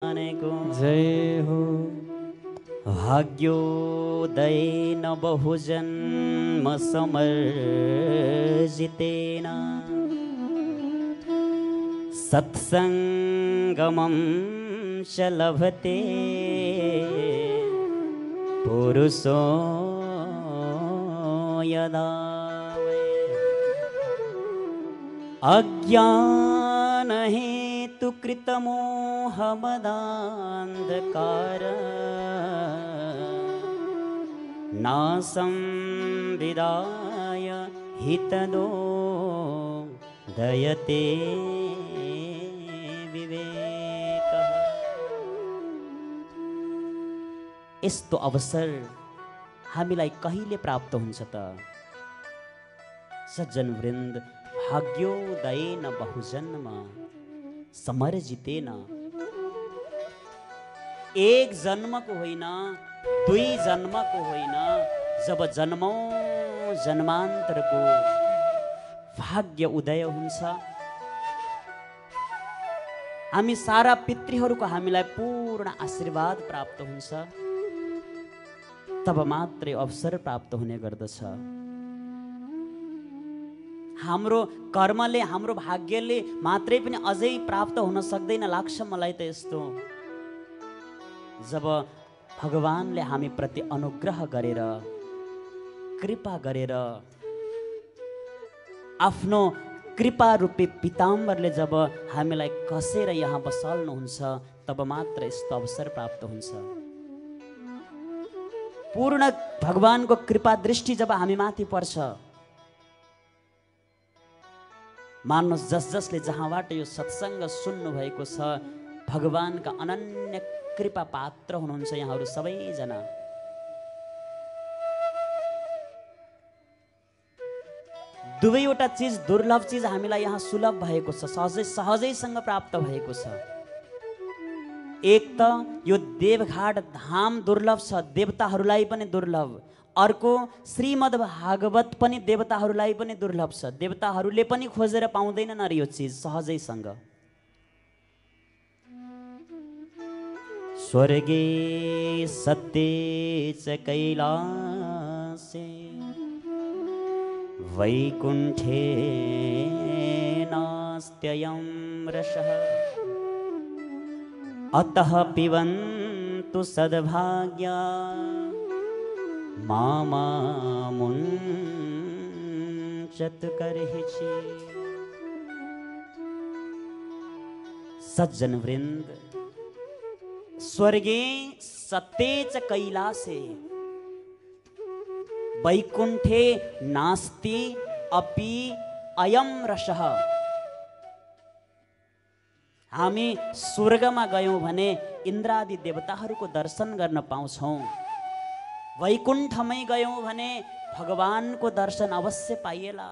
को जय हो। भाग्योदयेन बहुजन्म समर्जितेन सत्संगमं च लभते पुरुषो यदा अज्ञान हेतु कृतमोहमदान्धकार नासं विदाय हितदो दयते विवेकः। यस्तो अवसर हामीलाई कहिले प्राप्त हुन्छ त? सज्जन वृन्द, भाग्योदयेन बहुजन्म समर्जितेन, एक जन्मको होइन, दुई जन्मको होइन, जब जन्मौं जन्मान्तरको भाग्य उदय हुन्छ, हामी सारा पितृहरूको हामीलाई पूर्ण आशीर्वाद प्राप्त हुन्छ, तब मात्रै अवसर प्राप्त हुने गर्दछ। हाम्रो कर्मले, हाम्रो भाग्यले मात्रै पनि अझै प्राप्त हुन सक्दैन लाग्छ मलाई त यस्तो। जब भगवानले हामी प्रति अनुग्रह गरेर, कृपा गरेर, आफ्नो कृपा रूपी पिताम्बरले जब हामीलाई कसेर यहाँ बसाल्नुहुन्छ, तब मात्र यस्तो अवसर प्राप्त हुन्छ। पूर्ण भगवानको कृपा दृष्टि जब हामी माथि पर्छ, मान्नुहोस् जस जसले जहाँबाट यो सत्सङ्ग सुन्नु भएको छ, भगवानका अनन्य कृपा पात्र हुनुहुन्छ यहाँहरू सबैजना। दुवैवटा चिज, दुर्लभ चिज हामीलाई यहाँ सुलभ भएको छ, सहजैसँग प्राप्त भएको छ। एक त यो देवघाट धाम दुर्लभ छ, देवताहरूलाई पनि दुर्लभ। अर्को श्रीमद् भागवत पनि देवताहरूलाई पनि दुर्लभ छ, देवताहरूले पनि खोजेर पाउँदैनन् अरे यो चिज सहजैसँग। स्वर्गे सत्ये च कैलासे वैकुण्ठे नास्त्ययं रसः अतः पिबन्तु सद्भाग्या मामुञ्चत करहिछि। सज्जन वृंद, स्वर्गे सत्ये च कैलासे वैकुण्ठे नास्ति अपि अयं रसः। हामी स्वर्गमा गयौं भने इन्द्रादि देवताहरूको दर्शन गर्न पाउँछौं। वैकुण्ठमै गयौं भने भगवानको दर्शन अवश्य पाइएला।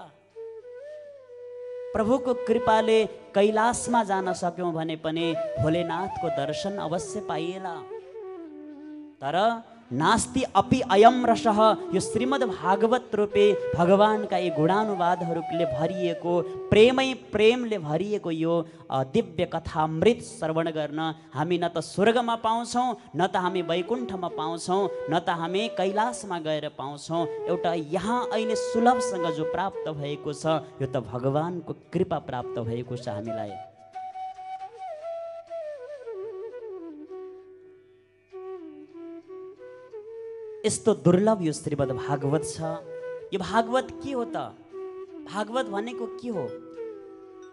प्रभुको कृपाले कैलाशमा जान सक्यौं भने पनि भोलेनाथको दर्शन अवश्य पाइएला। तर नास्ति अपि अयं रसः, यो श्रीमद् भागवत रूपे भगवानका यी गुणानुवादहरूले भरिएको, प्रेमै प्रेमले भरिएको यो दिव्य कथामृत श्रवण गर्न हामी न त स्वर्गमा पाउँछौं, न त हामी वैकुण्ठमा पाउँछौं, न त हामी कैलाशमा गएर पाउँछौं। एउटा यहाँ अहिले सुलभसँग जो प्राप्त भएको छ, यो त भगवानको कृपा प्राप्त भएको छ हामीलाई। यस्तो दुर्लभ यो श्रीमद् भागवत छ। यो भागवत के हो त? भागवत भनेको के हो?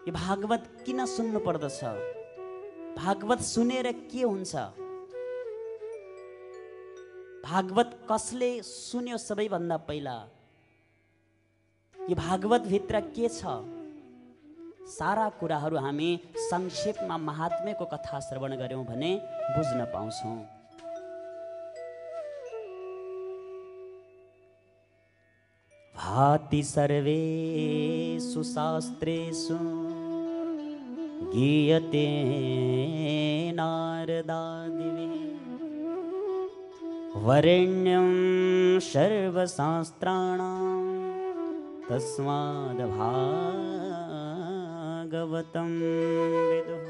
यो भागवत किन सुन्नु पर्दछ? भागवत सुनेर के हुन्छ? भागवत कसले सुन्यो? सबैभन्दा पहिला यो भागवत भित्र के छ? सारा कुराहरू हामी संक्षेपमा महात्म्यको कथा श्रवण गर्यौं भने बुझ्न पाउँछौं। भाति सर्वेषु शास्त्रेषु गीयते नारदादिभिः वरेण्यं सर्वशास्त्राणां तस्माद्भागवतं विदुः।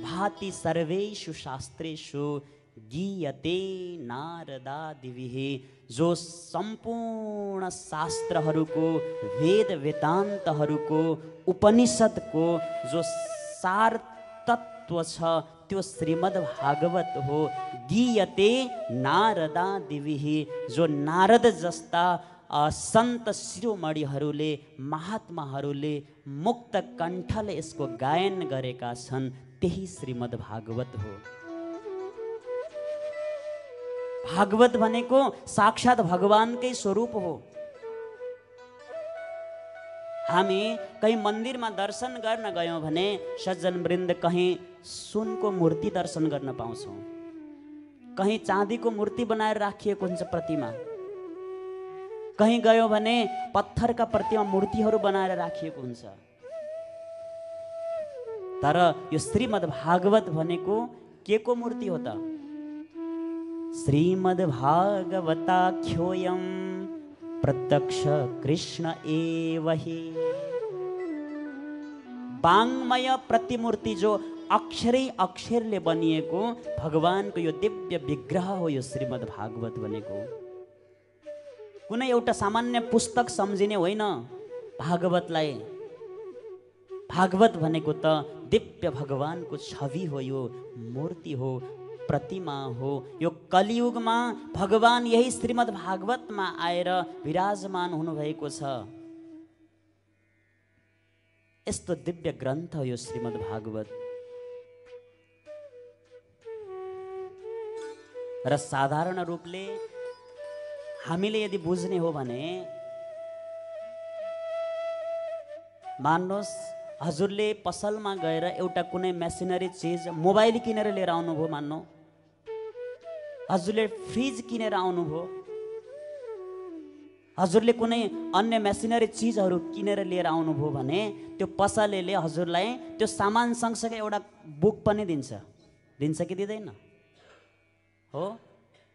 भाति सर्वेषु शास्त्रेषु गीयते नारदादिभिः। जो सम्पूर्ण शास्त्रहरूको, वेद वेदान्तहरूको, उपनिषदको जो सार तत्व छ त्यो श्रीमद् भागवत हो। गीयते नारदादिभिः, जो नारद जस्ता सन्त शिरोमणिहरूले, महात्माहरूले मुक्त कण्ठले यसको गायन गरेका छन्, त्यही श्रीमद् भागवत हो। भागवत भनेको साक्षात भगवानकै स्वरूप हो। हामी कहीँ मन्दिरमा दर्शन गर्न गयौँ भने सज्जन वृन्द कहीँ सुनको मूर्ति दर्शन गर्न पाउँछौँ, कहीँ चाँदीको मूर्ति बनाएर राखिएको हुन्छ प्रतिमा, कहीँ गयो भने पत्थरका प्रतिमा मूर्तिहरू बनाएर राखिएको हुन्छ। तर यो श्रीमद् भागवत भनेको के को मूर्ति हो त? श्रीमद् भागवताख्योऽयं प्रत्यक्ष कृष्ण एव हि। वाङ्मय प्रतिमूर्ति, जो अक्षरै अक्षरले बनिएको भगवानको यो दिव्य विग्रह हो यो श्रीमद् भागवत भनेको। कुनै एउटा सामान्य पुस्तक सम्झिने होइन भागवतलाई। भागवत भनेको त दिव्य भगवानको छवि हो, यो मूर्ति हो, प्रतिमा हो। यो कलियुगमा भगवान यही श्रीमद् भागवतमा आएर विराजमान हुनुभएको छ। यस्तो दिव्य ग्रन्थ हो यो श्रीमद् भागवत। र साधारण रूपले हामीले यदि बुझ्ने हो भने, मान्नुहोस् हजुरले पसलमा गएर एउटा कुनै मेसिनरी चिज, मोबाइल किनेर लिएर आउनुभयो, मान्नु हजुरले फ्रिज किनेर आउनुभयो, हजुरले कुनै अन्य मेसिनरी चिजहरू किनेर लिएर आउनुभयो भने त्यो पसलेले हजुरलाई त्यो सामान सँगसँगै एउटा बुक पनि दिन्छ कि दिँदैन? हो,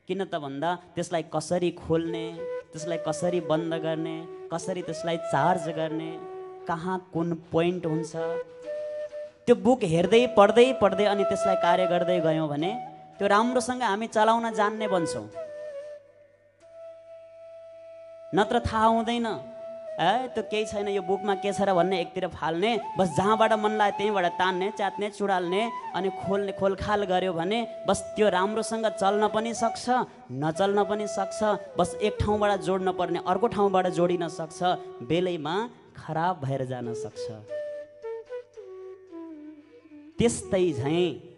किन त भन्दा त्यसलाई कसरी खोल्ने, त्यसलाई कसरी बन्द गर्ने, कसरी त्यसलाई चार्ज गर्ने, कहाँ कुन पोइन्ट हुन्छ, त्यो बुक हेर्दै पढ्दै अनि त्यसलाई कार्य गर्दै गयौँ भने त्यो राम्रोसँग हामी चलाउन जान्ने बन्छौँ। नत्र थाहा हुँदैन, त्यो केही छैन, यो बुकमा के छ र भन्ने एकतिर फाल्ने, बस जहाँबाट मन लाग्यो त्यहीँबाट तान्ने, च्यात्ने, चुडाल्ने अनि खोल्ने, खोलखाल गर्यो भने बस त्यो राम्रोसँग चल्न पनि सक्छ, नचल्न पनि सक्छ। बस एक ठाउँबाट जोड्न पर्ने अर्को ठाउँबाट जोडिन सक्छ, बेलैमा खराब भएर जान सक्छ। त्यस्तै झैँ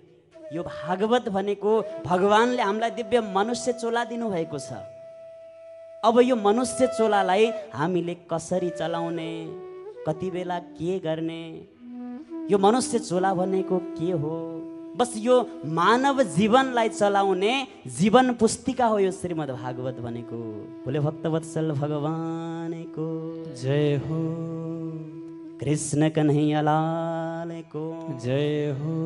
यो भागवत भनेको भगवानले हामीलाई दिव्य मनुष्य चोला दिनुभएको छ। अब यो मनुष्य चोलालाई हामीले कसरी चलाउने, कति बेला के गर्ने, यो मनुष्य चोला भनेको के हो? बस यो मानव जीवनलाई चलाउने जीवन पुस्तिका हो यो श्रीमद् भागवत भनेको। बोले भक्तवत्सल भगवानको जय हो, कृष्ण कन्हैया लाल को जय हो।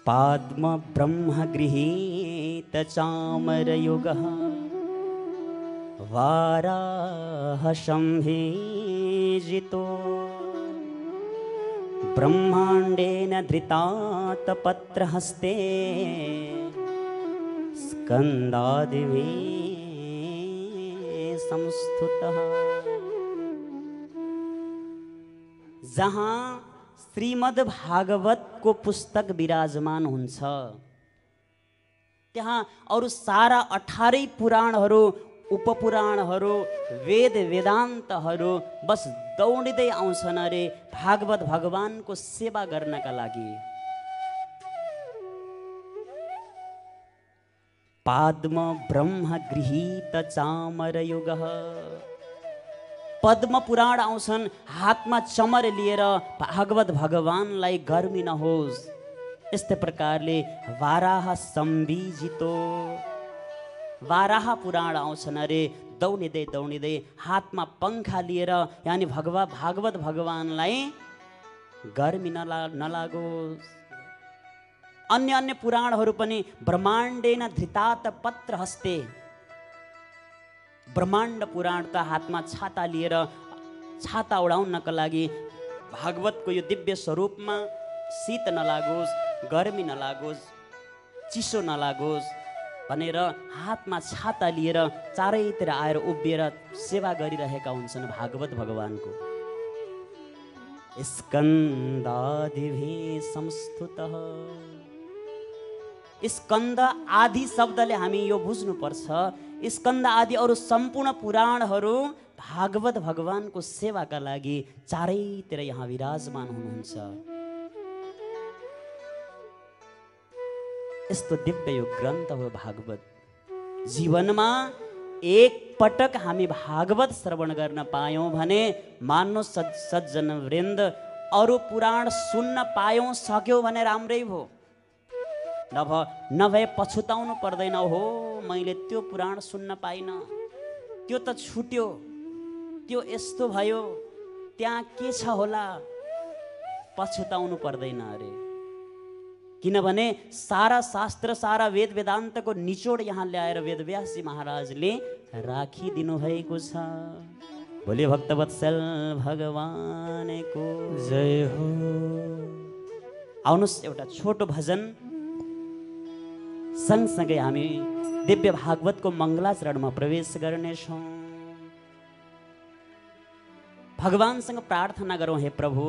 पाद्म ब्रह्म गृहीत चामर युगः वाराह संभीजितो ब्रह्मांडेन धृतात पत्रहस्ते स्कंदादिभिः संस्तुतः। जहाँ श्रीमद् भागवत को पुस्तक विराजमान हुन्छ त्यहाँ अरु सारा 18 पुराणहरू, उपपुराणहरू, वेद वेदान्तहरू बस दौडिँदै आउँछन् अरे भागवत भगवानको सेवा गर्नका लागि। पाद्म ब्रह्म गृहीत चामर युगः, पद्म पुराण आउँछन्, हातमा चमर लिएर भागवत भगवानलाई गर्मी नहोस्। यस्तै प्रकारले वाराह सम्बीजितो, वाराह पुराण आउँछन् अरे दौडिँदै दौडिँदै हातमा पंखा लिएर, यानी भागवत भगवानलाई गर्मी नलागोस्। अन्य अन्य पुराणहरू पनि ब्रह्माण्डेन धृतात पत्र हस्ते, ब्रह्माण्ड पुराण त हातमा छाता लिएर छाता उडाउनका लागि भागवतको यो दिव्य स्वरूपमा शीत नलागोस्, गर्मी नलागोस्, चिसो नलागोस् भनेर हातमा छाता लिएर चारैतिर आएर उभिएर सेवा गरिरहेका हुन्छन् भागवत भगवानको। स्कन्दादिभिः संस्तुतः। स्कन्द आदि शब्दले हामी यो बुझ्नुपर्छ, स्कन्द आदि अरू सम्पूर्ण पुराणहरू भागवत भगवानको सेवाका लागि चारैतिर यहाँ विराजमान हुनुहुन्छ। यस्तो दिव्य यो ग्रन्थ हो भागवत। जीवनमा एक पटक हामी भागवत श्रवण गर्न पायौँ भने मान्नु सज्जन वृन्द अरू पुराण सुन्न पायौँ सक्यौँ भने राम्रै भयो। नभए पछुताउनु पर्दैन, हो मैले त्यो पुराण सुन्न पाइनँ, त्यो त छुट्यो, त्यो यस्तो भयो, त्यहाँ के छ होला, पछुताउनु पर्दैन अरे। किनभने सारा शास्त्र सारा वेद वेदान्तको निचोड यहाँ ल्याएर वेदव्यासजी महाराजले राखिदिनु भएको छ। बोले भक्तवत्सल भगवानको जय हो। आउनुहोस् एउटा छोटो भजन सँगसँगै हामी दिव्य भागवतको मङ्गलाचरणमा प्रवेश गर्नेछौँ। भगवानसँग प्रार्थना गरौँ, हे प्रभु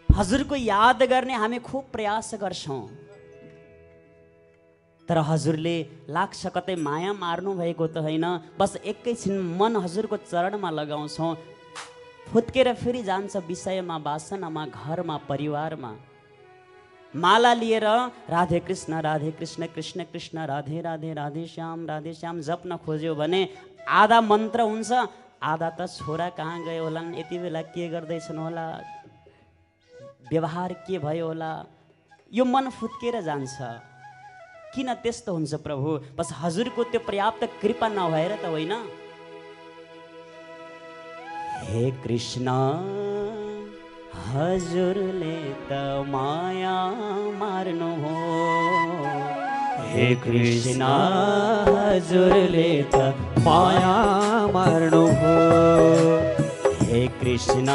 हजुरको याद गर्ने हामी खुब प्रयास गर्छौँ, तर हजुरले लाग्छ कतै माया मार्नु भएको त होइन, बस एकैछिन मन हजुरको चरणमा लगाउँछौँ, फुत्केर फेरि जान्छ विषयमा, वासनामा, घरमा, परिवारमा। माला लिएर राधे कृष्ण कृष्ण कृष्ण राधे राधे राधे श्याम जप्न खोज्यो भने आधा मन्त्र हुन्छ, आधा त छोरा कहाँ गयो होलान्, यति बेला के गर्दैछन् होला, व्यवहार के भयो होला, यो मन फुत्केर जान्छ। किन त्यस्तो हुन्छ प्रभु? बस हजुरको त्यो पर्याप्त कृपा नभएर त होइन। हे कृष्ण हजुरले त माया मार्नु हो, हे कृष्ण हजुरले त माया मार्नु हो, हे कृष्ण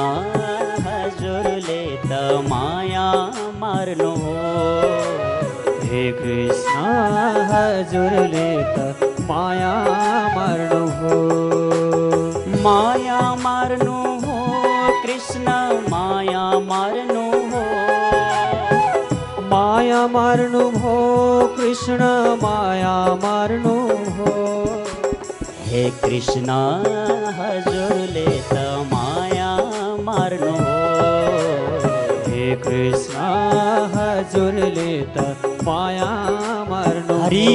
हजुरले त माया मार्नु हो, हे कृष्ण हजुरले त माया मार्नु हो, माया मार्नु हो कृष्ण माया मार्नु हो, माया मार्नु हो कृष्ण माया मार्नु हो, हे कृष्ण हजुरले त माया मार्नु हो, हे कृष्ण हजुरले त माया मार्नु हो। हरि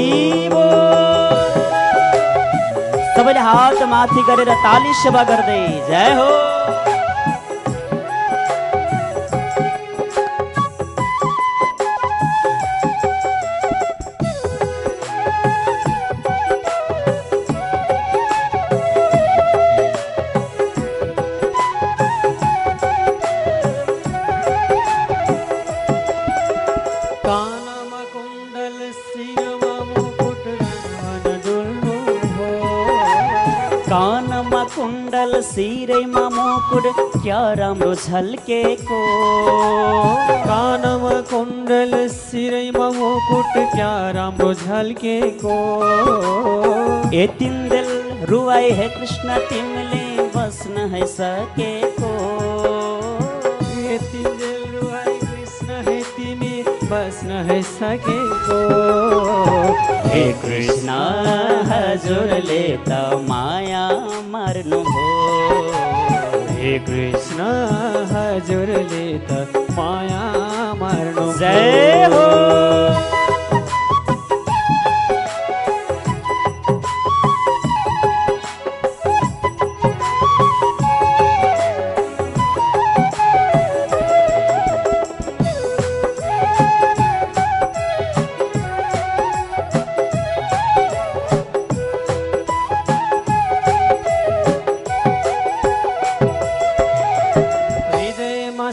बोल। सबैले हात माथि गरेर ताली सेवा गर्दै जय हो। कानमा कुण्डल शिरमा मुकुट क्या राम्रो झल्केको, कानमा कुण्डल शिरमा मुकुट क्या राम्रो झल्केको, यतिन दिल रुवाई हे कृष्ण तिमीले बस्न है सकेको, यतिन दिल रुवाई कृष्ण है तिमी बस्न है सकेको, हे कृष्ण हजुरले त माया मार्नु हो, हे कृष्ण हजुरले त माया मार्नु हो। जय हो।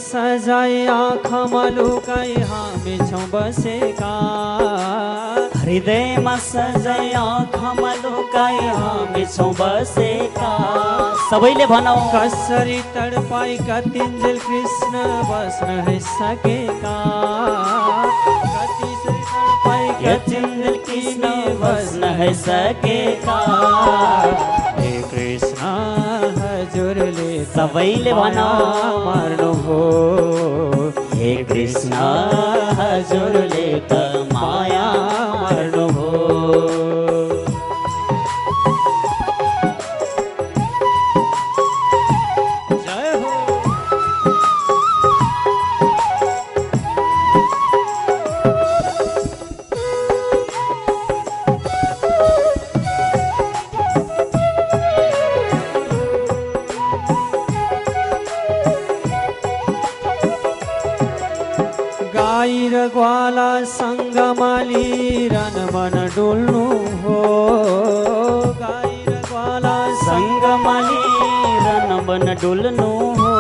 सजाया आँखामा लुकाई हामी छौँ बसेका, हृदयमा सजाय आँखामा लुकाई हामी छौँ बसेका। सबैले भनौँ कसरी तडपाई कतिन्जेल कृष्ण बस्न है सकेका, कसरी तडपाई कतिन्जेल कृष्ण बस्न है सकेका। हे कृष्ण हजुरले सबैले भनौँ मार्नुभयो, हे कृष्ण हजुरले त माया मार्नुभयो। जय हो। गाई र ग्वाला सँगमा लिरन मन डुल्नु हो, गाई र ग्वाला सँगमा लिरन मन डुल्नु हो।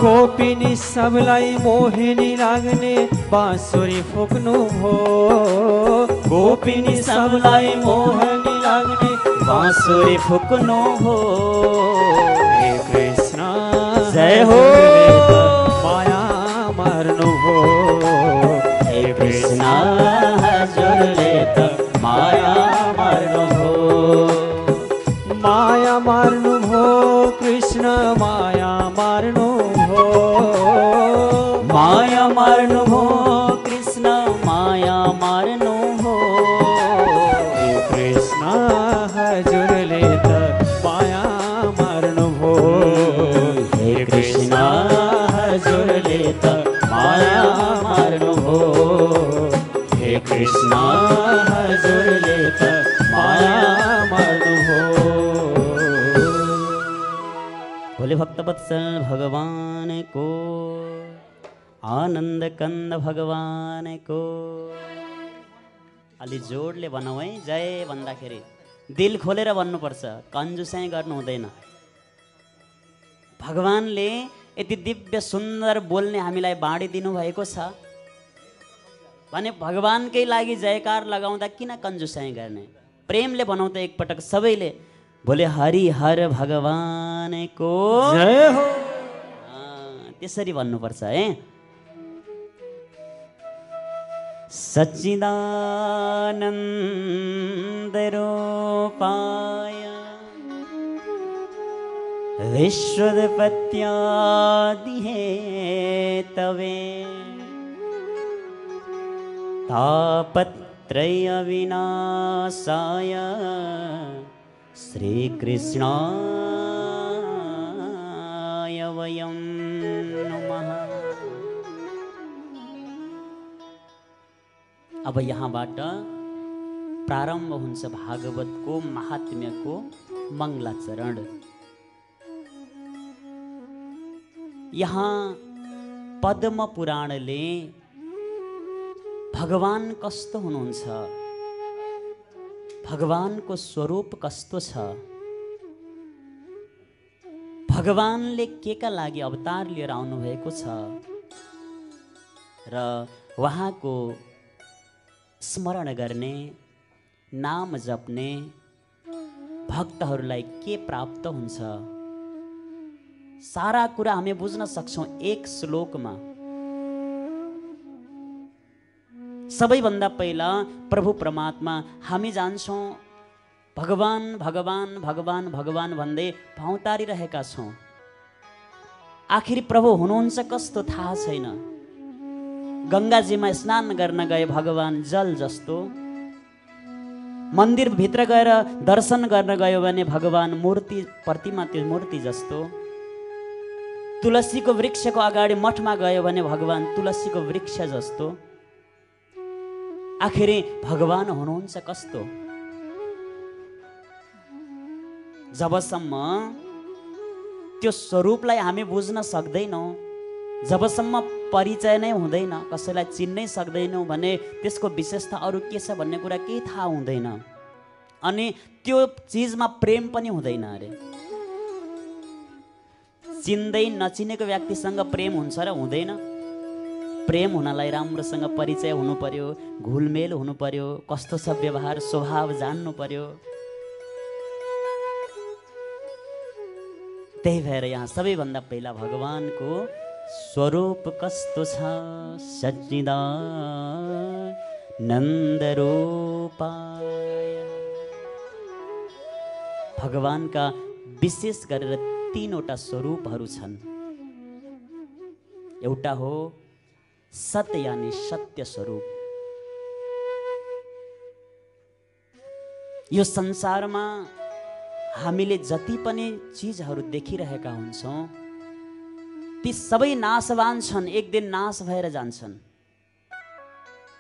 गोपिनी सबलाई मोहिनी लाग्ने बाँसुरी फुक्नु हो, गोपिनी सबलाई मोहिनी लाग्ने बाँसुरी फुक्नु हो। हे कृष्ण जय हो। माया मार्नु हो, हे कृष्ण हजुरले त माया मार्नु हो। माया मार्नु हो कृष्ण माया मार्नु हो, माया मार्नु हो कृष्ण माया मार्नु हो। हे कृष्ण हजुरले त माया मार्नु हो, हे कृष्ण हजुरले त माया मार्नु हो। हे कृष्ण हजुरले त माया मार्नु हो। भोले भक्तवत्सल भगवान को, आनन्द कन्द भगवान को। अलि जोडले भनौँ है, जय भन्दाखेरि दिल खोलेर भन्नुपर्छ, कन्जुसाइ गर्नु हुँदैन। भगवानले यति दिव्य सुन्दर बोल्ने हामीलाई बाँडिदिनु भएको छ भने भगवानकै लागि जयकार लगाउँदा किन कन्जुसाइ गर्ने? प्रेमले भनौँ त एकपटक सबैले, बोले हरि हर भगवानको जय हो। त्यसरी भन्नुपर्छ है। सच्चिदानन्द रूपाय विश्वोत्पत्त्यादिहेतवे तापत्रय विनाशाय श्रीकृष्णाय वयं नमः। अब यहाँबाट प्रारम्भ हुन्छ भागवतको महात्म्यको मङ्गलाचरण। यहाँ पद्म पुराणले भगवान कस्तो हुनुहुन्छ, भगवानको स्वरूप कस्तो छ, भगवानले केका लागि अवतार लिएर आउनु भएको छ र उहाँको स्मरण गर्ने, नाम जप्ने भक्तहरूलाई के प्राप्त हुन्छ, सारा कुरा हामी बुझ्न सक्छौं एक श्लोकमा। सबैभन्दा पहिला प्रभु परमात्मा हामी जान्छौं, भगवान भगवान भगवान भगवान भन्दै भाउतारिरहेका छौं। आखिर प्रभु हुनुहुन्छ कस्तो थाहा छैन। गंगाजीमा स्नान गर्न गए भगवान जल जस्तो, मन्दिर भित्र गएर दर्शन गर्न गयो भने भगवान मूर्ति प्रतिमा त्यो मूर्ति जस्तो, तुलसीको वृक्षको अगाडि मठमा गयो भने भगवान तुलसीको वृक्ष जस्तो। आखिर भगवान हुनुहुन्छ कस्तो? जबसम्म त्यो स्वरूपलाई हामी बुझ्न सक्दैनौं, जबसम्म परिचय नै हुँदैन, कसैलाई चिन्नै सक्दैनौं भने त्यसको विशेषता अरु के छ भन्ने कुरा केही थाहा हुँदैन। अनि त्यो चीजमा प्रेम पनि हुँदैन अरे। चिन्दै नचिनेको व्यक्तिसँग प्रेम हुन्छ र हुँदैन? प्रेम हुनलाई राम्रोसँग परिचय हुनु पर्यो, घुलमेल हुनु पर्यो, कस्तो छ व्यवहार स्वभाव जान्नु पर्यो। त्यही भएर यहाँ सबैभन्दा पहिला भगवानको स्वरूप कस्तो छ, सच्चिदानन्द रूपाय। भगवानका विशेष गरेर तीनवटा स्वरूपहरू छन्। एउटा हो सत्य यानी सत्य स्वरूप। यो संसारमा हामीले जति पनि चिजहरू देखिरहेका हुन्छौँ ती सबै नाशवान छन्, एक दिन नाश भएर जान्छन्।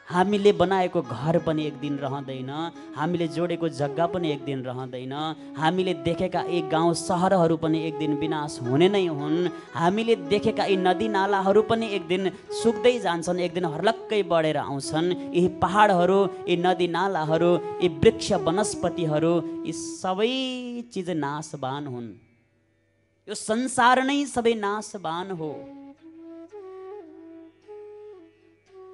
हामीले बनाएको घर पनि एक दिन रहँदैन, हामीले जोडेको जग्गा पनि एक दिन रहँदैन, हामीले देखेका यी गाउँ सहरहरू पनि एक दिन विनाश हुने नै हुन्, हामीले देखेका यी नदी नालाहरू पनि एक दिन सुक्दै जान्छन्, एक दिन हर्लक्कै बढेर आउँछन्। यी पहाडहरू, यी नदी नालाहरू, यी वृक्ष वनस्पतिहरू, यी सबै चिज नाशवान हुन्। यो संसार नै सबै नाशवान हो।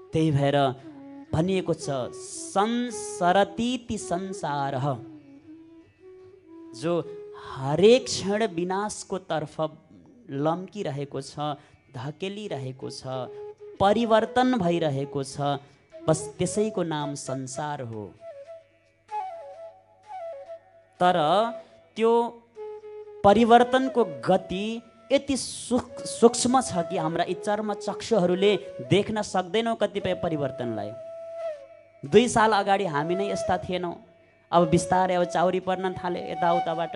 त्यही भएर भनिएको छ संसरतीति संसार, जो हरेक क्षण विनाशको तर्फ लम्किरहेको छ, धकेलिरहेको छ, परिवर्तन भइरहेको छ, बस त्यसैको नाम संसार हो। तर त्यो परिवर्तनको गति यति सूक्ष्म छ कि हाम्रा यी चर्म चक्षुहरूले देख्न सक्दैनौँ कतिपय परिवर्तनलाई। 2 साल अगाडि हामी नै यस्ता थिएनौँ, अब बिस्तारै अब चाउरी पर्न थाले यताउताबाट,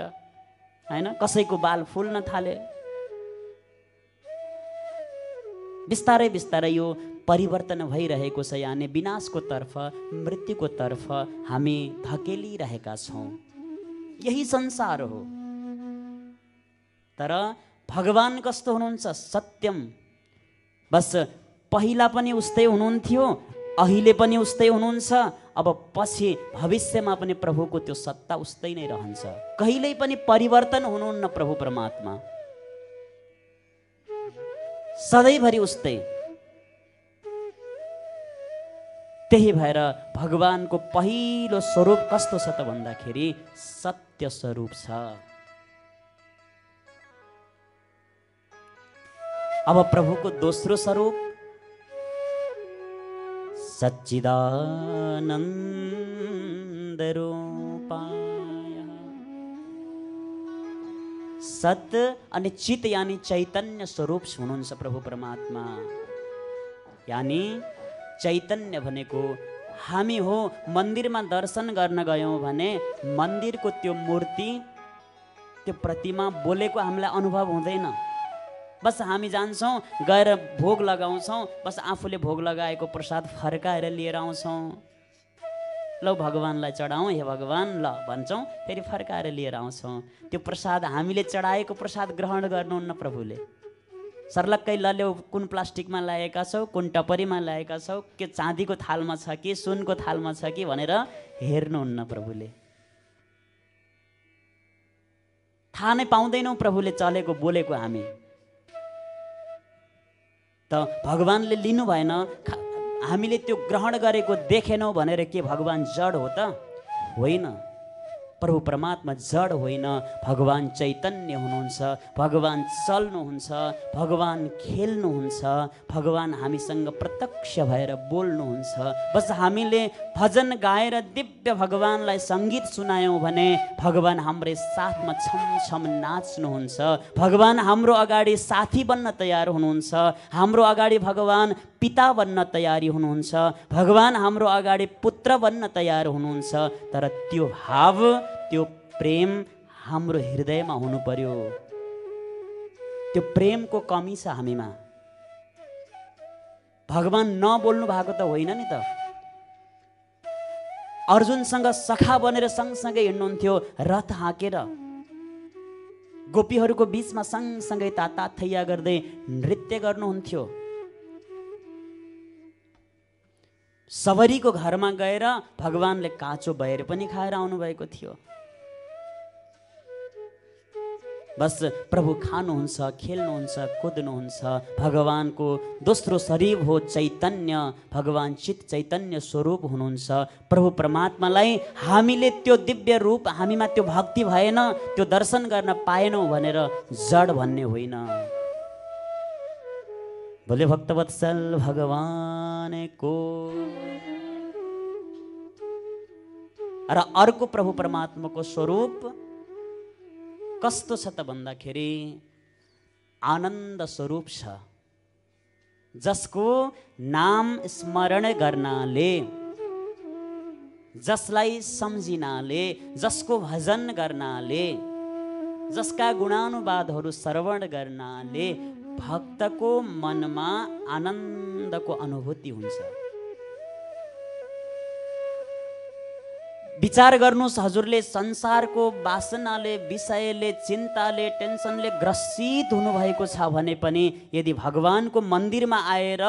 होइन? कसैको बाल फुल्न थाले। बिस्तारै बिस्तारै यो परिवर्तन भइरहेको छ, यानि विनाशको तर्फ, मृत्युको तर्फ हामी धकेलिरहेका छौँ। यही संसार हो। तर भगवान कस्तो हुनुहुन्छ? सत्यम। बस पहिला पनि उस्तै हुनुहुन्थ्यो, अहिले पनि उस्तै हुनुहुन्छ, अब पछि भविष्यमा पनि प्रभुको त्यो सत्ता उस्तै नै रहन्छ। कहिल्यै पनि परिवर्तन हुनुहुन्न प्रभु परमात्मा, सधैँभरि उस्तै। त्यही भएर भगवानको पहिलो स्वरूप कस्तो छ त भन्दाखेरि सत्य स्वरूप छ। अब प्रभुको दोस्रो स्वरूप सच्चिदानन्द रूपाय। सत अनि चित यानी चैतन्य स्वरूप हुनुहुन्छ प्रभु परमात्मा। यानी चैतन्य भनेको हामी हो। मन्दिरमा दर्शन गर्न गयौँ भने मन्दिरको त्यो मूर्ति, त्यो प्रतिमा बोलेको हामीलाई अनुभव हुँदैन। बस हामी जान्छौँ, गएर भोग लगाउँछौँ, बस आफूले भोग लगाएको प्रसाद फर्काएर लिएर आउँछौँ। ल भगवानलाई चढाउँ, हे भगवान ल भन्छौँ, फेरि फर्काएर लिएर आउँछौँ। त्यो प्रसाद हामीले चढाएको प्रसाद ग्रहण गर्नुहुन्न प्रभुले। सर्लक्कै लल्यौ कुन प्लास्टिकमा ल्याएका छौ, कुन टपरीमा ल्याएका छौ, के चाँदीको थालमा छ कि सुनको थालमा छ कि भनेर हेर्नुहुन्न प्रभुले। थाहा नै पाउँदैनौँ प्रभुले चलेको बोलेको हामी। त भगवानले लिनु भएन, हामीले त्यो ग्रहण गरेको देखेनौँ भनेर के भगवान जड हो त? होइन। प्रभु परमात्मा जड होइन, भगवान चैतन्य हुनुहुन्छ, भगवान चल्नुहुन्छ, भगवान खेल्नुहुन्छ, भगवान हामीसँग प्रत्यक्ष भएर बोल्नुहुन्छ। बस हामीले भजन गाएर दिव्य भगवानलाई सङ्गीत सुनायौँ भने भगवान हाम्रै साथमा छमछम नाच्नुहुन्छ। भगवान हाम्रो अगाडि साथी बन्न तयार हुनुहुन्छ, हाम्रो अगाडि भगवान पिता बन्न तयारी हुनुहुन्छ, भगवान हाम्रो अगाडि पुत्र बन्न तयार हुनुहुन्छ। तर त्यो भाव, त्यो प्रेम हाम्रो हृदयमा हुनु पर्यो। त्यो प्रेमको कमी छ हामीमा। भगवान नबोल्नु भएको त होइन नि त। अर्जुनसँग सखा बनेर सँगसँगै हिँड्नुहुन्थ्यो, रथ हाँकेर गोपीहरूको बीचमा सँगसँगै ताताथैया गर्दै नृत्य गर्नुहुन्थ्यो। सबरीको घरमा गएर भगवानले काँचो बयर पनि खाएर आउनुभएको थियो। बस प्रभु खानुहुन्छ, खेल्नुहुन्छ, कुद्नुहुन्छ। भगवानको दोस्रो शरीर हो चैतन्य, भगवान चित चैतन्य स्वरूप हुनुहुन्छ। प्रभु परमात्मालाई हामीले त्यो दिव्य रूप, हामीमा त्यो भक्ति भएन, त्यो दर्शन गर्न पाएनौँ भनेर जड भन्ने होइन। बोले भक्तवत्सल भगवानको। र अर्को प्रभु परमात्माको स्वरूप कस्तो छ त भन्दाखेरि आनन्द स्वरूप छ, जसको नाम स्मरण गर्नाले, जसलाई सम्झिनाले, जसको भजन गर्नाले, जसका गुणानुवादहरू श्रवण गर्नाले भक्तको मनमा आनन्दको अनुभूति हुन्छ। विचार गर्नुहोस् हजुरले, संसारको वासनाले, विषयले, चिन्ताले, टेन्सनले ग्रसित हुनुभएको छ भने पनि यदि भगवानको मन्दिरमा आएर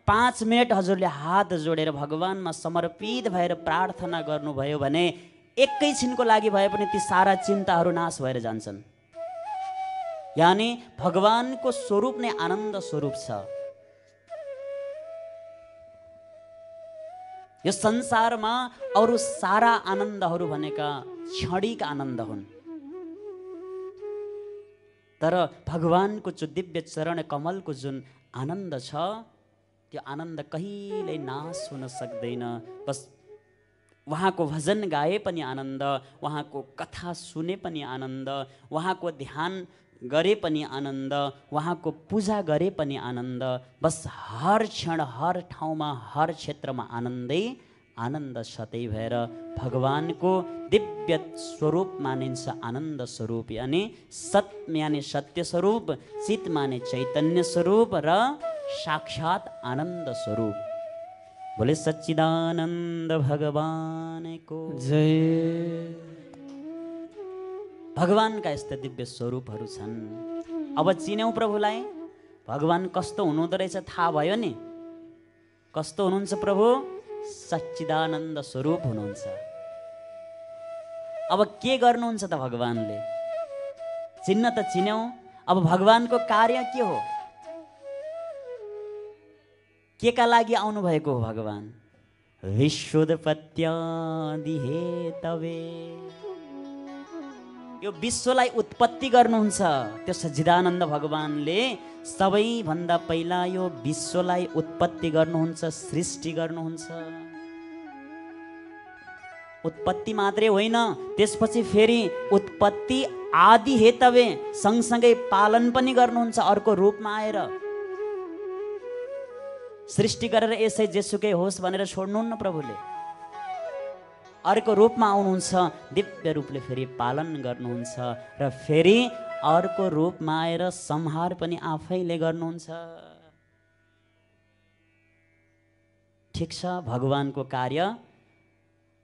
5 मिनट हजुरले हात जोडेर भगवानमा समर्पित भएर प्रार्थना गर्नुभयो भने एकैछिनको लागि भए पनि ती सारा चिन्ताहरू नाश भएर जान्छन्। यानी भगवानको स्वरूप नै आनन्द स्वरूप छ। यो संसारमा अरू सारा आनन्दहरू भनेका क्षणिक आनन्द हुन्, तर भगवानको जो दिव्य चरण कमलको जुन आनन्द छ त्यो आनन्द कहिल्यै नाश हुन सक्दैन। बस उहाँको भजन गाए पनि आनन्द, उहाँको कथा सुने पनि आनन्द, उहाँको ध्यान गरे पनि आनन्द, उहाँको पूजा गरे पनि आनन्द। बस हर क्षण, हर ठाउँमा, हर क्षेत्रमा आनन्दै आनन्द छ। त्यही भएर भगवानको दिव्य स्वरूप मानिन्छ आनन्द स्वरूप, यानी सत यानी सत्य स्वरूप, चित माने चैतन्य स्वरूप र साक्षात आनन्द स्वरूप। बोले सच्चिदानन्द भगवानको जय। भगवानका यस्ता दिव्य स्वरूपहरू छन्। अब चिन्यौँ प्रभुलाई, भगवान कस्तो हुनुहुँदो रहेछ थाहा भयो नि। कस्तो हुनुहुन्छ प्रभु? सच्चिदानन्द स्वरूप हुनुहुन्छ। अब के गर्नुहुन्छ त भगवानले? चिन्न त चिन्यौँ। अब भगवानको कार्य के हो? के का लागि आउनुभएको हो भगवान? विश्वोत्पत्त्यादि हेतवे। यो विश्वलाई उत्पत्ति गर्नुहुन्छ। त्यो सच्चिदानन्द भगवानले सबैभन्दा पहिला यो विश्वलाई उत्पत्ति गर्नुहुन्छ, सृष्टि गर्नुहुन्छ। उत्पत्ति मात्रै होइन, त्यसपछि फेरि उत्पत्ति आदि हेतवे, सँगसँगै पालन पनि गर्नुहुन्छ अर्को रूपमा आएर। सृष्टि गरेर यसै जेसुकै होस् भनेर छोड्नुहुन्न प्रभुले। अर्को रूपमा आउनुहुन्छ, दिव्य रूपले फेरि पालन गर्नुहुन्छ र फेरि अर्को रूपमा आएर संहार पनि आफैले गर्नुहुन्छ। ठिक छ, भगवानको कार्य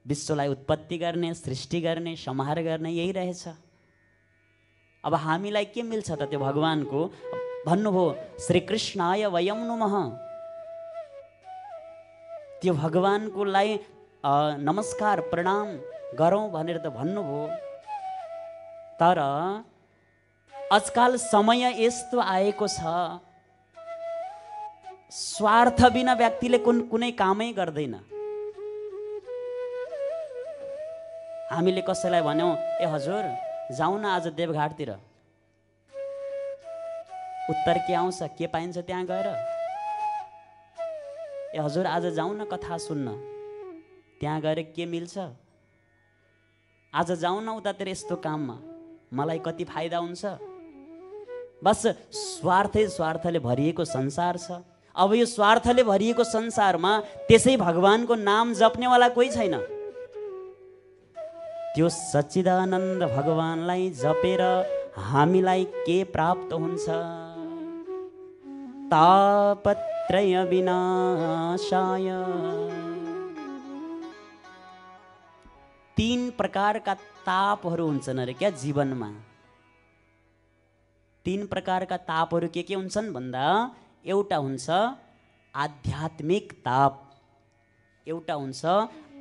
विश्वलाई उत्पत्ति गर्ने, सृष्टि गर्ने, संहार गर्ने यही रहेछ। अब हामीलाई के मिल्छ त त्यो भगवानको? भन्नुभयो श्रीकृष्णाय वयं नुमः। त्यो भगवानको लागि नमस्कार प्रणाम गरौँ भनेर त भन्नुभयो। तर आजकल समय यस्तो आएको छ, स्वार्थ बिना व्यक्तिले कुनै कामै गर्दैन। हामीले कसैलाई भन्यौँ, ए हजुर जाउँ न आज देवघाटतिर, उत्तर के आउँछ? के पाइन्छ त्यहाँ गएर? ए हजुर आज जाउँ न कथा सुन्न, त्यहाँ गएर के मिल्छ? आज जाउँ न उतातिर यस्तो काममा, मलाई कति फाइदा हुन्छ? बस स्वार्थले भरिएको संसार छ। अब यो स्वार्थले भरिएको संसारमा त्यसै भगवानको नाम जप्नेवाला कोही छैन। त्यो सच्चिदानन्द भगवानलाई जपेर हामीलाई के प्राप्त हुन्छ? तापत्रय विनाशाय। 3 प्रकारका तापहरू हुन्छन् अरे क्या जीवनमा। 3 प्रकारका तापहरू के हुन्छन् भन्दा, एउटा हुन्छ आध्यात्मिक ताप, एउटा हुन्छ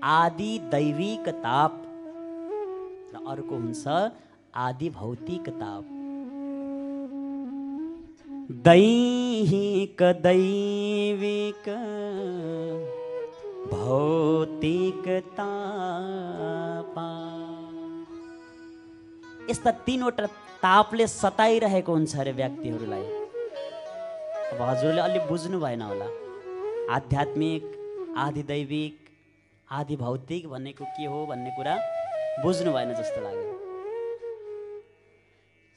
आदि दैविक ताप र अर्को हुन्छ आदि भौतिक ताप। दैहिक दैविक भौतिक तापा। यस्ता तीनवटा तापले सताइरहेको हुन्छ अरे व्यक्तिहरूलाई। अब हजुरले अलि बुझ्नु भएन होला, आध्यात्मिक, आदि दैविक, आदि भौतिक भनेको के हो भन्ने कुरा बुझ्नु भएन जस्तो लाग्यो।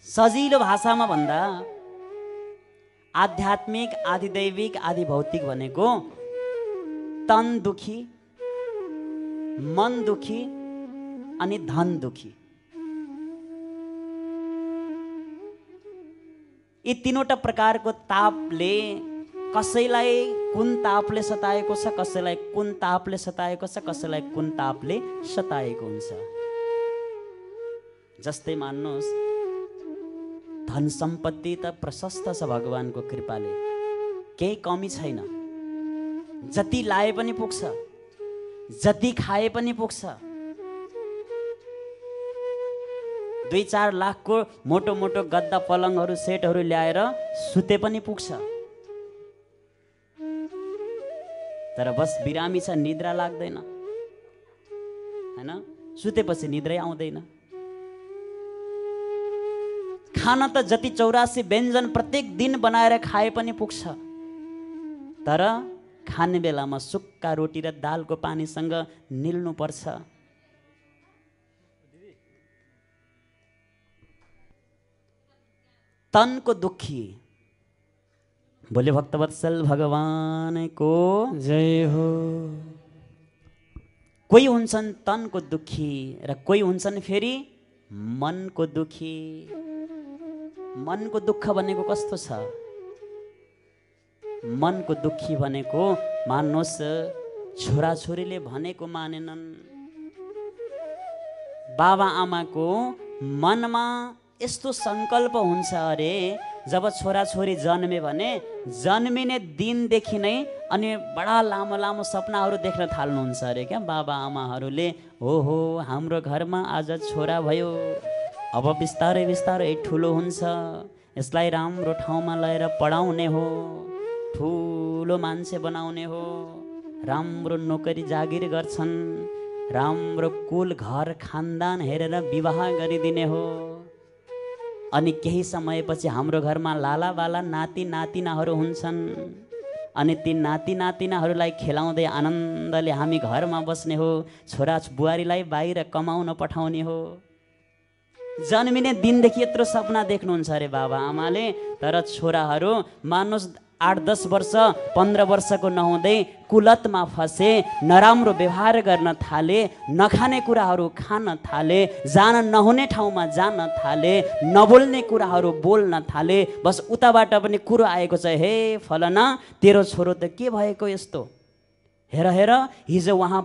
सजिलो भाषामा भन्दा आध्यात्मिक, आदि दैविक, आदि भौतिक भनेको तन दुखी, मन दुखी अनि धन दुखी। यी तीनवटा प्रकारको तापले कसैलाई कुन तापले सताएको छ, कसैलाई कुन तापले सताएको छ, कसैलाई कुन तापले सताएको हुन्छ। जस्तै मान्नुहोस्, धन सम्पत्ति त प्रशस्त छ भगवानको कृपाले, केही कमी छैन। जति लाए पनि पुग्छ, जति खाए पनि पुग्छ। 2-4 लाखको मोटो मोटो गद्दा पलङहरू सेटहरू ल्याएर सुते पनि पुग्छ। तर बस बिरामी छ, निद्रा लाग्दैन हैन, सुतेपछि निद्रै आउँदैन। खाना त जति 84 व्यञ्जन प्रत्येक दिन बनाएर खाए पनि पुग्छ, तर खाने बेलामा सुक्खा रोटी र दालको पानीसँग निल्नु पर्छ। तनको दुखी बोले भक्तवत्सल भगवान को जय हो। कोही हुन्छन् तनको दुखी र कोही हुन्छन् फेरि मनको दुखी। मनको दुःख भनेको कस्तो छ? मनको दुखी भनेको मान्नुहोस्, छोराछोरीले भनेको मानेनन्। बाबा आमाको मनमा यस्तो सङ्कल्प हुन्छ अरे, जब छोराछोरी जन्मे भने जन्मिने दिनदेखि नै अनि बडा लामो लामो सपनाहरू देख्न थाल्नुहुन्छ अरे क्या बाबा आमाहरूले। ओहो, हाम्रो घरमा आज छोरा भयो, अब बिस्तारै बिस्तारै ठुलो हुन्छ, यसलाई राम्रो ठाउँमा लगेर पढाउने हो, ठुलो मान्छे बनाउने हो, राम्रो नोकरी जागिर गर्छन्, राम्रो कुल घर खानदान हेरेर विवाह गरिदिने हो। अनि केही समयपछि हाम्रो घरमा लाला बाला नाति नातिनाहरू हुन्छन्, अनि ती नाति नातिनाहरूलाई खेलाउँदै आनन्दले हामी घरमा बस्ने हो, छोरा बुहारीलाई बाहिर कमाउन पठाउने हो। जन्मिने दिनदेखि यत्रो सपना देख्नुहुन्छ अरे बाबा आमाले। तर छोराहरू मान्नुहोस् 8-10 वर्ष 15 वर्षको नहुँदै कुलतमा फसे, नराम्रो व्यवहार गर्न थाले, नखाने कुराहरू खान थाले, जान नहुने ठाउँमा जान थाले, नबोल्ने कुराहरू बोल्न थाले। बस उताबाट पनि कुरो आएको छ, हे फलना तेरो छोरो त के भएको यस्तो, हेर हेर हिजो वहाँ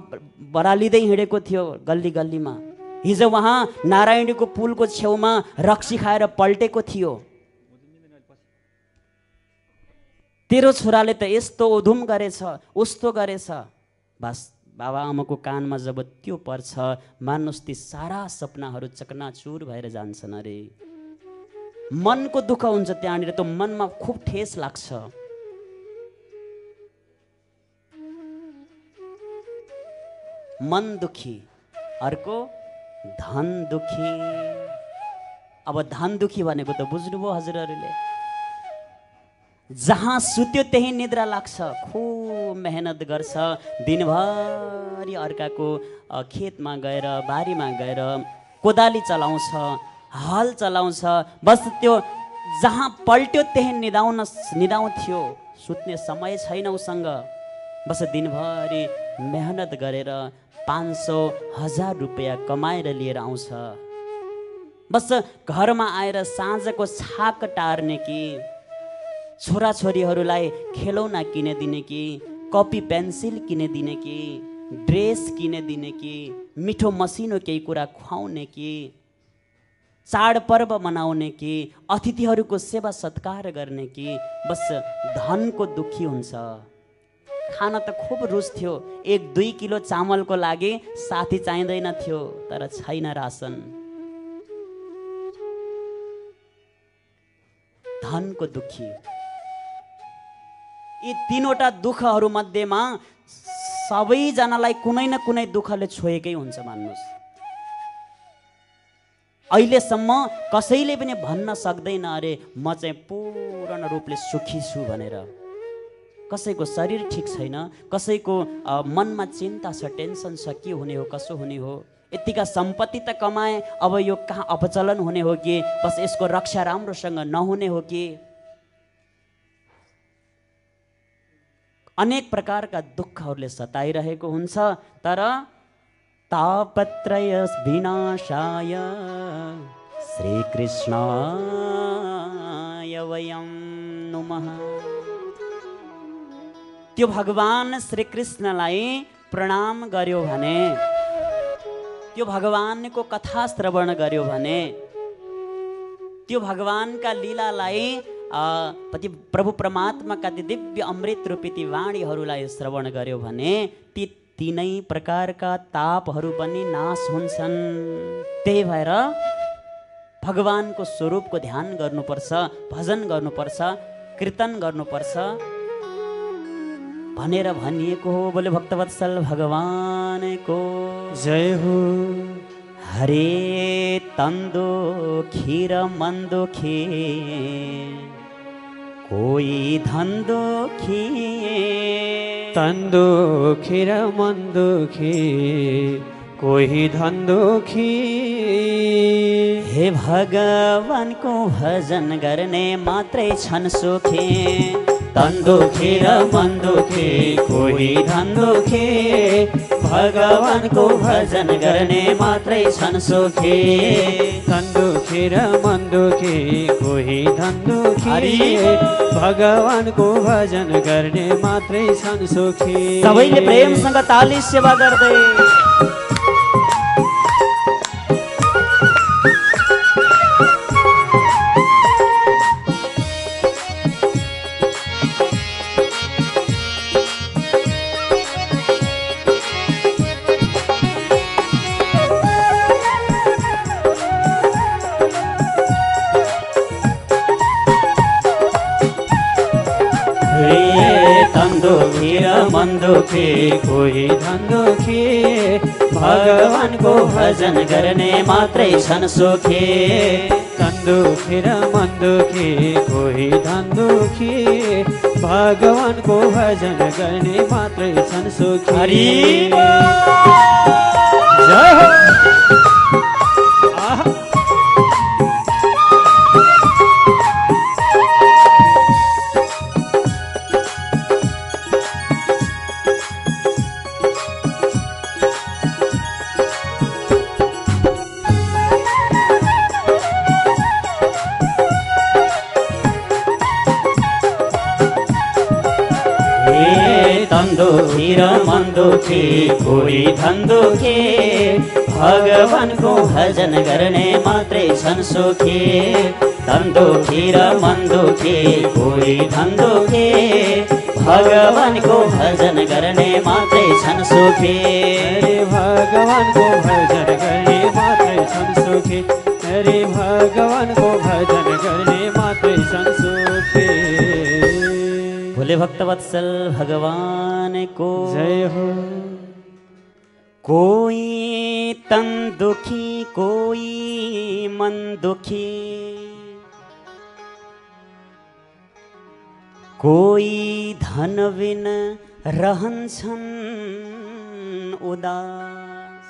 बरालिँदै हिँडेको थियो गल्ली गल्लीमा, हिजो वहाँ नारायणीको पुलको छेउमा रक्सी खाएर पल्टेको थियो, तेरो छोराले त यस्तो उधुम गरेछ, उस्तो गरेछ। बस बाबा आमाको कानमा जब त्यो पर्छ, मान्नुहोस् ती सारा सपनाहरू चकनाचुर भएर जान्छन् अरे। मनको दुःख हुन्छ त्यहाँनिर, त मनमा खुब ठेस लाग्छ। मन दुखी, अर्को धन दुखी। अब धन दुखी भनेको त बुझ्नुभयो हजुरहरूले, जहाँ सुत्यो त्यही निद्रा लाग्छ, खुब मेहनत गर्छ, दिनभरि अर्काको खेतमा गएर बारीमा गएर कोदाली चलाउँछ, हल चलाउँछ। बस त्यो जहाँ पल्ट्यो त्यही निदाउँथ्यो, सुत्ने समय छैन उसँग। बस दिनभरि मेहनत गरेर 500-1000 रुपियाँ कमाएर लिएर आउँछ। बस घरमा आएर साँझको छाक टार्ने कि छोराछोरीहरूलाई खेलौना किनिदिने कि, कपी पेन्सिल किनिदिने कि, ड्रेस किनिदिने कि, मिठो मसिनो केही कुरा खुवाउने कि, चाडपर्व मनाउने कि, अतिथिहरूको सेवा सत्कार गर्ने कि। बस धनको दुखी हुन्छ। खाना त खुब रुच्थ्यो, 1-2 किलो चामलको लागि साथी चाहिँदैन थियो, तर छैन रासन। धनको दुखी। यी तीनवटा दुःखहरू मध्येमा सबैजनालाई कुनै न कुनै दुःखले छोएकै हुन्छ मान्नुहोस्। अहिलेसम्म कसैले पनि भन्न सक्दैन अरे म चाहिँ पूर्ण रूपले सुखी छु भनेर। कसैको शरीर ठिक छैन, कसैको मनमा चिन्ता छ, टेन्सन छ, के हुने हो कसो हुने हो, यतिका सम्पत्ति त कमाए अब यो कहाँ अपचलन हुने हो कि, बस यसको रक्षा राम्रोसँग नहुने हो कि। अनेक प्रकारका दुःखहरूले सताइरहेको हुन्छ। तर तापत्रय विनाशाय श्रीकृष्णाय वयं नुमः। त्यो भगवान श्रीकृष्णलाई प्रणाम गर्यो भने, त्यो भगवानको कथा श्रवण गर्यो भने, त्यो भगवानका लीलालाई प्रभु परमात्माका ती दिव्य अमृत रूपी ती वाणीहरूलाई श्रवण गर्यो भने ती तीनै प्रकारका तापहरू पनि नाश हुन्छन्। त्यही भएर भगवानको स्वरूपको ध्यान गर्नुपर्छ, भजन गर्नुपर्छ, कीर्तन गर्नुपर्छ भनेर भनिएको हो। बोले भक्तवत्सल भगवानको जय हो। हरे तंदो खीर मंदो खे कोई धंदो खे, तंदो खीर मंदो खे कोई धंदो खे। हे भगवान को भजन गर्ने मात्रै छन् सुखे, तंदो खीर मंदो खे कोही धंदो खे। भगवान को भजन गर्ने मात्रै छन् सुखे, तंदो खीर मंदो खे कोही धंदो खे। भगवान को भजन गर्ने मात्रै छन् सुखे। सबैले प्रेमसँग ताली सेवा गर्दै मंदो खे कोही धंदो खे। भगवान को भजन गर्ने मात्रै छन् सुखे, तंदो खीर मंदो खे कोही धंदो खे। भगवान को भजन गर्ने मात्रै छन् सुखे। जय हो। तंदो खीर मंदो खे कोही धंदो खे। भगवान को भजन गर्ने मात्रै छन् सुखे, तंदो खीर मंदो खे कोही धंदो खे। भगवान को भजन गर्ने मात्रै छन् सुखे। भगवान को भजन गर्ने मात्रै छन् सुखे। अरे भगवान को भजन गर्ने मात्रै छन् सुखे। बोले भक्तवत्सल भगवान को जय हो। कोई तन दुखी कोई मन दुखी, कोई धन बिन रहन्छन् उदास।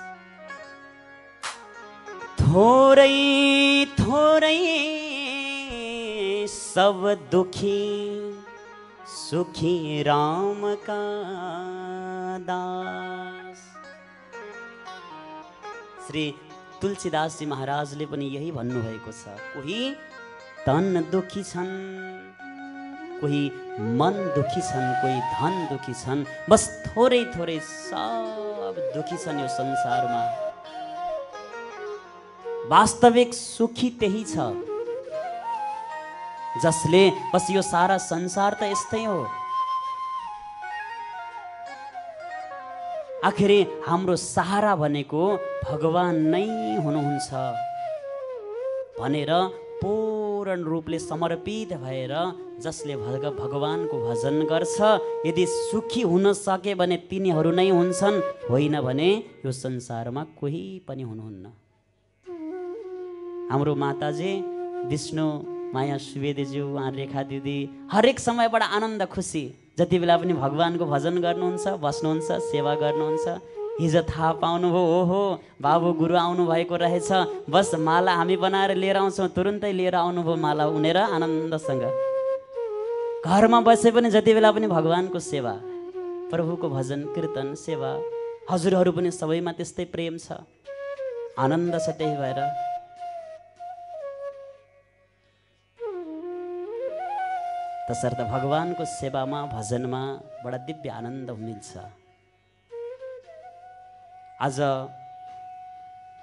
थोरै थोरै सब दुखी, सुखी राम का दास। श्री तुलसीदास जी महाराजले पनि यही भन्नुभएको छ। कोही तन दुखी छन्, कोही मन दुखी छन्, कोही धन दुखी छन्। बस थोरै थोरै सब दुखी छन् यो संसारमा। वास्तविक सुखी त्यही छ जसले बस यो सारा संसार त यस्तै हो। आखिरी हाम्रो सहारा भनेको भगवान नै हुनुहुन्छ भनेर पूर्ण रूपले समर्पित भएर जसले भगवानको भजन गर्छ, यदि सुखी हुन सके भने तिनीहरू नै हुन्छन्, होइन भने यो संसारमा कोही पनि हुनुहुन्न। हाम्रो माताजी विष्णु माया सुवेदीज्यू, उहाँ रेखा दिदी हरेक समयबाट आनन्द खुसी, जति बेला पनि भगवानको भजन गर्नुहुन्छ, बस्नुहुन्छ, सेवा गर्नुहुन्छ। हिजो थाहा पाउनुभयो, ओहो बाबु गुरु आउनु भएको रहेछ, बस माला हामी बनाएर लिएर आउँछौँ, तुरुन्तै लिएर आउनुभयो माला उनेर आनन्दसँग। घरमा बसे पनि जति बेला पनि भगवानको सेवा, प्रभुको भजन कीर्तन सेवा, हजुरहरू पनि सबैमा त्यस्तै प्रेम छ, आनन्द छ। त्यही भएर तसर्थ भगवानको सेवामा भजनमा बडा दिव्य आनन्द मिल्छ। आज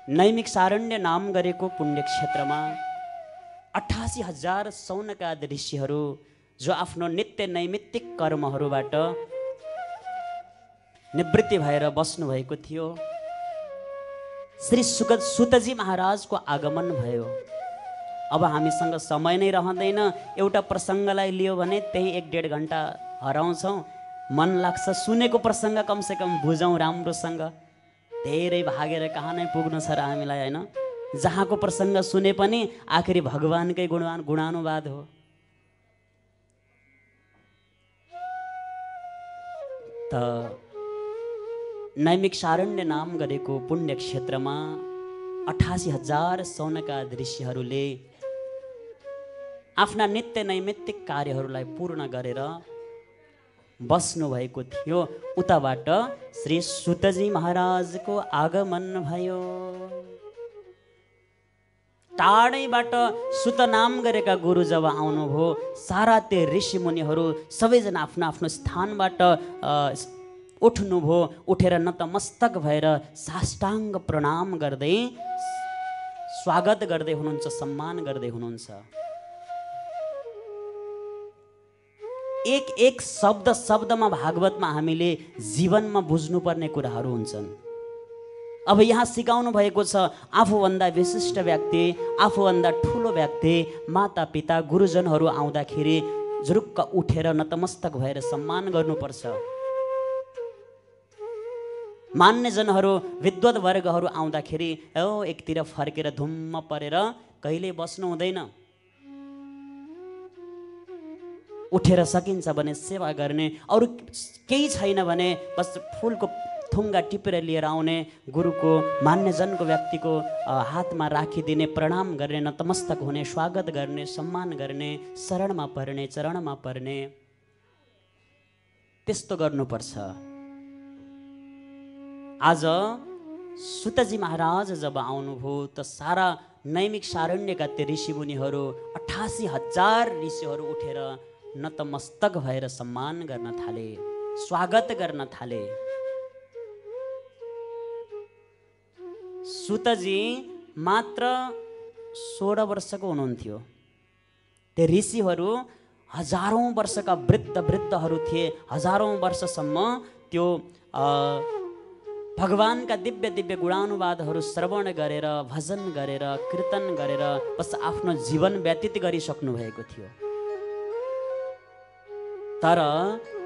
नैमिषारण्य नाम गरेको पुण्य क्षेत्रमा 88,000 शौनकादि ऋषिहरू जो आफ्नो नित्य नैमित्तिक कर्महरूबाट निवृत्ति भएर बस्नुभएको थियो, श्री सुतजी महाराजको आगमन भयो। अब हामीसँग समय नै रहँदैन, एउटा प्रसङ्गलाई लियो भने त्यही 1-1.5 घन्टा हराउँछौँ। मन लाग्छ सुनेको प्रसङ्ग कमसेकम बुझौँ राम्रोसँग, धेरै भागेर कहाँ नै पुग्नु छ र हामीलाई, होइन? जहाँको प्रसङ्ग सुने पनि आखिरी भगवानकै गुणानुवाद हो। त नैमिषारण्य नाम गरेको पुण्य क्षेत्रमा 88,000 शौनकादि ऋषिहरूले आफ्ना नित्य नैमित्तिक कार्यहरूलाई पूर्ण गरेर बस्नु भएको थियो। उताबाट श्री सुतजी महाराजको आगमन भयो। टाढैबाट सुत नाम गरेका गुरु जब आउनुभयो, सारा त्यो ऋषि मुनिहरू सबैजना आफ्नो आफ्नो स्थानबाट उठ्नुभयो। उठेर नतमस्तक भएर साष्टाङ्ग प्रणाम गर्दै स्वागत गर्दै हुनुहुन्छ, सम्मान गर्दै हुनुहुन्छ। एक एक शब्द शब्दमा भागवतमा हामीले जीवनमा बुझ्नुपर्ने कुराहरू हुन्छन्। अब यहाँ सिकाउनु भएको छ, आफूभन्दा विशिष्ट व्यक्ति, आफूभन्दा ठुलो व्यक्ति, माता पिता गुरुजनहरू आउँदाखेरि जुरुक्क उठेर नतमस्तक भएर सम्मान गर्नुपर्छ। मान्यजनहरू विद्वत वर्गहरू आउँदाखेरि एकतिर फर्केर धुम्म परेर कहिले बस्नु हुँदैन। उठेर सकिन्छ भने सेवा गर्ने, अरू केही छैन भने बस फुलको थुङ्गा टिपेर लिएर आउने, गुरुको मान्यजनको व्यक्तिको हातमा राखिदिने, प्रणाम गर्ने, नतमस्तक हुने, स्वागत गर्ने, सम्मान गर्ने, शरणमा पर्ने, चरणमा पर्ने, त्यस्तो गर्नुपर्छ। आज सुतजी महाराज जब आउनुभयो त सारा नैमिषारण्यका त्यो ऋषिमुनिहरू 88,000 ऋषिहरू उठेर नतमस्तक भएर सम्मान गर्न थाले, स्वागत गर्न थाले। सुतजी मात्र 16 वर्षको हुनुहुन्थ्यो। त्यो ऋषिहरू हजारौं वर्षका वृद्धहरू थिए। हजारौं वर्षसम्म त्यो भगवानका दिव्य दिव्य गुणानुवादहरू श्रवण गरेर, भजन गरेर, कीर्तन गरेर बस आफ्नो जीवन व्यतीत गरिसक्नु भएको थियो। तर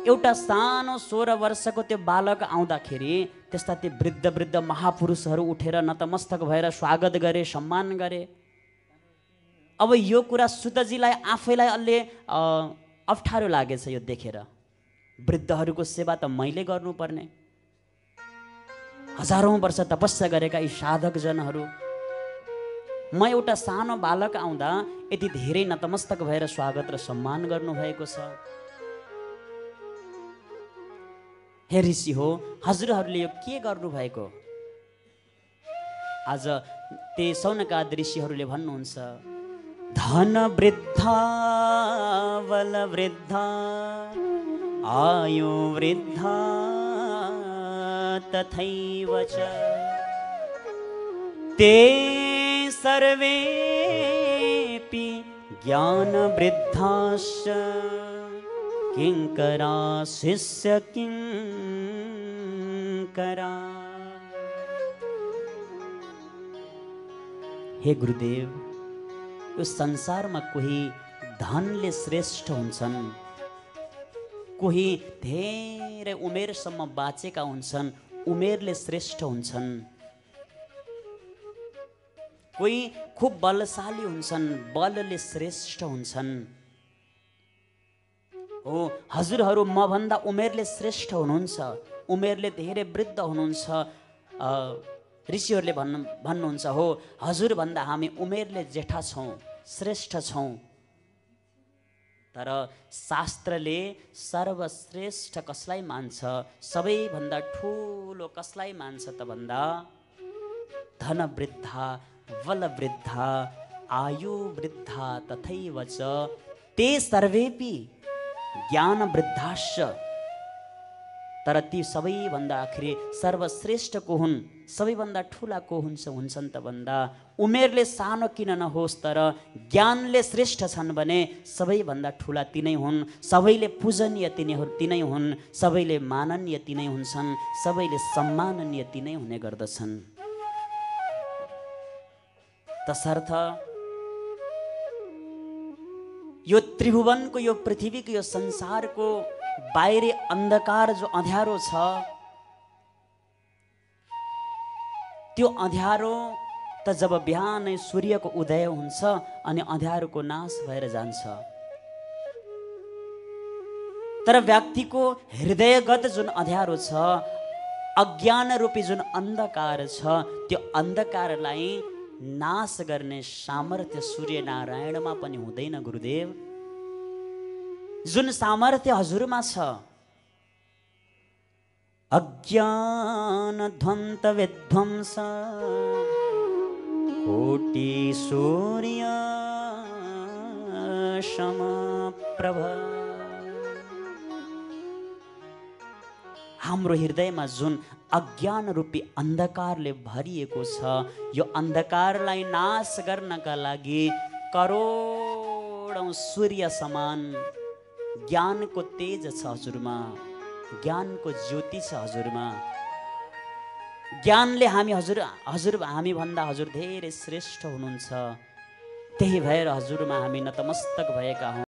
एउटा सानो 16 वर्षको त्यो बालक आउँदाखेरि त्यस्ता ती वृद्ध महापुरुषहरू उठेर नतमस्तक भएर स्वागत गरे, सम्मान गरे। अब यो कुरा सुतजीलाई आफैलाई अलि अप्ठ्यारो लागेछ यो देखेर। वृद्धहरूको सेवा त मैले गर्नुपर्ने, हजारौं वर्ष तपस्या गरेका यी साधकजनहरू, म एउटा सानो बालक आउँदा यति धेरै नतमस्तक भएर स्वागत र सम्मान गर्नुभएको छ। हे ऋषि हो, हजुरहरूले यो के गर्नुभएको? आज ते शौनकादि ऋषिहरूले भन्नुहुन्छ, धन वृद्धा बल वृद्धा आयु वृद्धा तथैव च ते सर्वेपि ज्ञान वृद्धाश्च किंकरा शिष्य किंकरा। हे गुरुदेव, यो संसारमा कोही धनले श्रेष्ठ हुन्छन्, कोही धेरै उमेरसम्म बाँचेका हुन्छन्, उमेरले श्रेष्ठ हुन्छन्, कोही खुब बलशाली हुन्छन्, बलले श्रेष्ठ हुन्छन्। हो, हजुरहरू मभन्दा उमेरले श्रेष्ठ हुनुहुन्छ, उमेरले धेरै वृद्ध हुनुहुन्छ। ऋषिहरूले भन्नुहुन्छ हो, हजुरभन्दा हामी उमेरले जेठा छौँ, श्रेष्ठ छौँ। तर शास्त्रले सर्वश्रेष्ठ कसलाई मान्छ, सबैभन्दा ठुलो कसलाई मान्छ त भन्दा धन वृद्धा, बल वृद्धा, आयु वृद्धा, तथैव च ते सर्वेपि ज्ञान वृद्धाश्च। तर ती सबैभन्दा आखिरी सर्वश्रेष्ठ को हुन्, सबैभन्दा ठुला को हुन्छन् त भन्दा उमेरले सानो किन नहोस् तर ज्ञानले श्रेष्ठ छन् भने सबैभन्दा ठुला तिनै हुन्, सबैले पूजनीय तिनै हुन्, सबैले माननीय तिनै हुन्छन्, सबैले सम्माननीय तिनै हुने गर्दछन्। तसर्थ यो त्रिभुवनको, यो पृथ्वीको, यो संसारको बाहिरी अन्धकार जो अँध्यारो छ, त्यो अँध्यारो त जब बिहानै सूर्यको उदय हुन्छ अनि अँध्यारोको नाश भएर जान्छ। तर व्यक्तिको हृदयगत जुन अँध्यारो छ, अज्ञान रूपी जुन अन्धकार छ, त्यो अन्धकारलाई नाश गर्ने सामर्थ्य सूर्यनारायणमा पनि हुँदैन गुरुदेव। जुन सामर्थ्य हजुरमा छ, अज्ञान ध्वंत विध्वंस कोटि सूर्य समप्रभ। हाम्रो हृदयमा जुन अज्ञान रूपी अन्धकारले भरिएको छ, यो अन्धकारलाई नाश गर्नका लागि करोडौं सूर्य समान ज्ञानको तेज छ हजुरमा, ज्ञानको ज्योति छ हजुरमा। ज्ञानले हामी हामी भन्दा हजुर धेरै श्रेष्ठ हुनुहुन्छ। त्यही भएर हजुरमा हामी नतमस्तक भएका हौं।